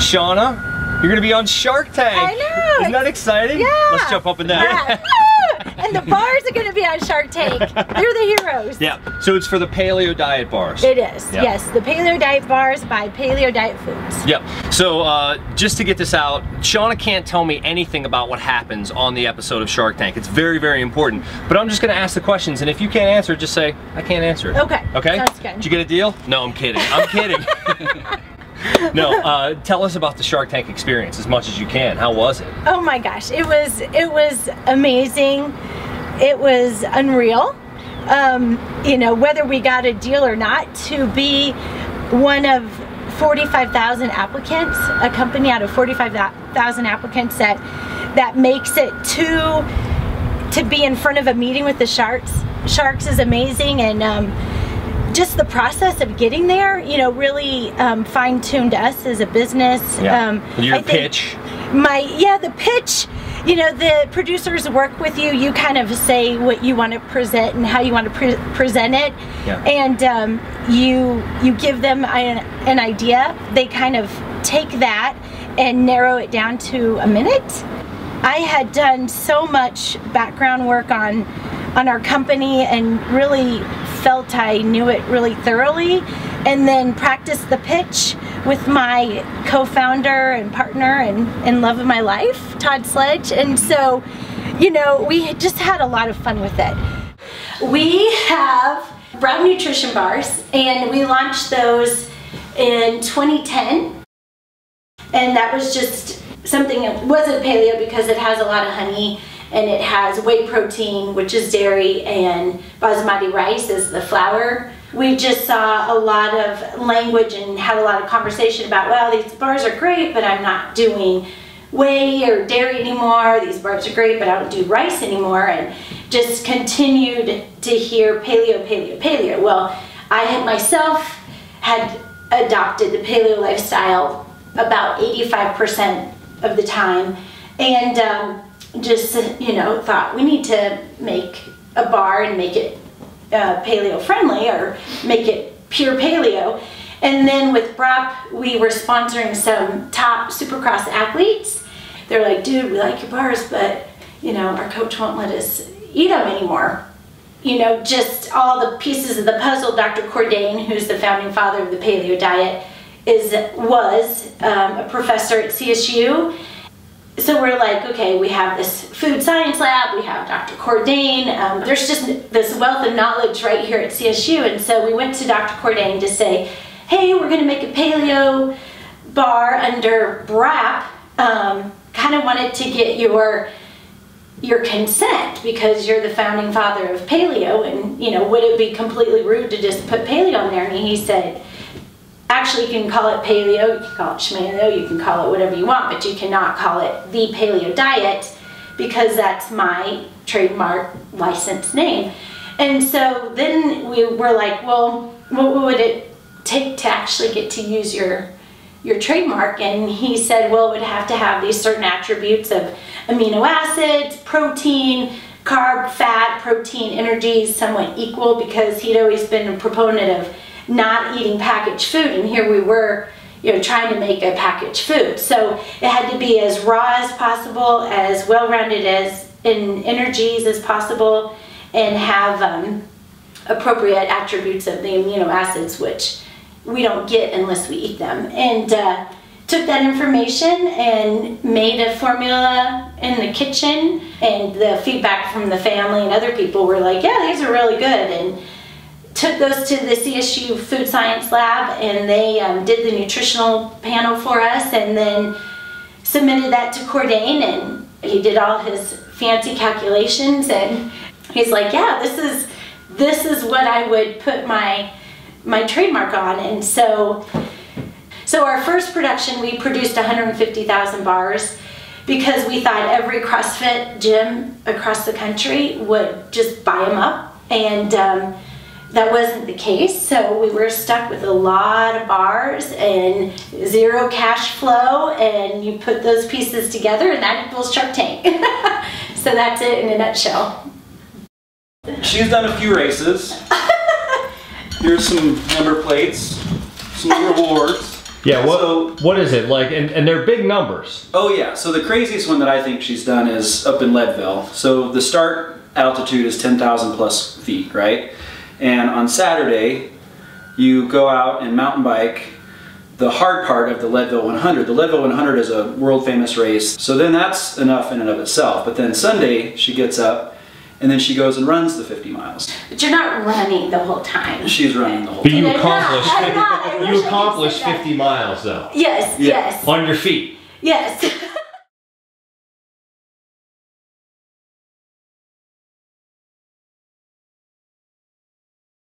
Shauna, you're gonna be on Shark Tank. I know. Isn't that exciting? Yeah. Let's jump up and down. Yeah. And the bars are gonna be on Shark Tank. They're the heroes. Yeah. So it's for the Paleo Diet bars. It is. Yep. Yes. The Paleo Diet bars by Paleo Diet Foods. Yep. So just to get this out, Shauna can't tell me anything about what happens on the episode of Shark Tank. It's very, very important. But I'm just gonna ask the questions, and if you can't answer it, just say, I can't answer it. Okay. Okay? Sounds good. Did you get a deal? No, I'm kidding. I'm kidding. No, tell us about the Shark Tank experience as much as you can. How was it? Oh my gosh, it was amazing. It was unreal. You know, whether we got a deal or not, to be one of 45,000 applicants, a company out of 45,000 applicants that makes it to be in front of a meeting with the sharks is amazing. And just the process of getting there, you know, really fine-tuned us as a business. Yeah. Your pitch. The pitch, you know, the producers work with you. You kind of say what you want to present and how you want to present it. Yeah. And you give them an idea. They kind of take that and narrow it down to a minute. I had done so much background work on our company and really felt I knew it really thoroughly, and then practiced the pitch with my co-founder and partner and love of my life, Todd Sledge. And so, you know, we just had a lot of fun with it. We have Brown Nutrition Bars, and we launched those in 2010, and that was just something that wasn't paleo because it has a lot of honey, and it has whey protein, which is dairy, and basmati rice is the flour. We just saw a lot of language and had a lot of conversation about, well, these bars are great, but I'm not doing whey or dairy anymore. These bars are great, but I don't do rice anymore. And just continued to hear paleo, paleo, paleo. Well, I had myself had adopted the paleo lifestyle about 85% of the time, and just, you know, thought we need to make a bar and make it paleo friendly, or make it pure paleo. And then with BROP, we were sponsoring some top Supercross athletes. They're like, dude, we like your bars, but, you know, our coach won't let us eat them anymore. You know, just all the pieces of the puzzle. Dr. Cordain, who's the founding father of the paleo diet, was a professor at CSU. So we're like, okay, we have this food science lab, we have Dr. Cordain, there's just this wealth of knowledge right here at CSU. And so we went to Dr. Cordain to say, hey, we're gonna make a paleo bar under BRAP. Kind of wanted to get your consent, because you're the founding father of paleo, and, you know, would it be completely rude to just put paleo on there? And he said, actually, you can call it paleo, you can call it schmaleo, you can call it whatever you want, but you cannot call it the paleo diet, because that's my trademark license name. And so then we were like, well, what would it take to actually get to use your trademark? And he said, well, it would have to have these certain attributes of amino acids, protein, carb, fat, protein, energies, somewhat equal, because he'd always been a proponent of not eating packaged food, and here we were, you know, trying to make a packaged food. So it had to be as raw as possible, as well-rounded as in energies as possible, and have appropriate attributes of the amino acids, which we don't get unless we eat them. And took that information and made a formula in the kitchen, and the feedback from the family and other people were like, yeah, these are really good. And took those to the CSU Food Science Lab, and they did the nutritional panel for us, and then submitted that to Cordain, and he did all his fancy calculations, and he's like, yeah, this is what I would put my trademark on. And so our first production, we produced 150,000 bars, because we thought every CrossFit gym across the country would just buy them up, and that wasn't the case. So we were stuck with a lot of bars and zero cash flow, and you put those pieces together and that equals Shark Tank. So that's it in a nutshell. She's done a few races. Here's some number plates, some rewards. Yeah, what is it like? And they're big numbers. Oh yeah, so the craziest one that I think she's done is up in Leadville. So the start altitude is 10,000 plus feet, right? And on Saturday, you go out and mountain bike the hard part of the Leadville 100. The Leadville 100 is a world famous race, so then that's enough in and of itself. But then Sunday, she gets up and then she goes and runs the 50 miles. But you're not running the whole time. She's running the whole time. But you accomplished 50 miles though. Yes, yes. On your feet. Yes.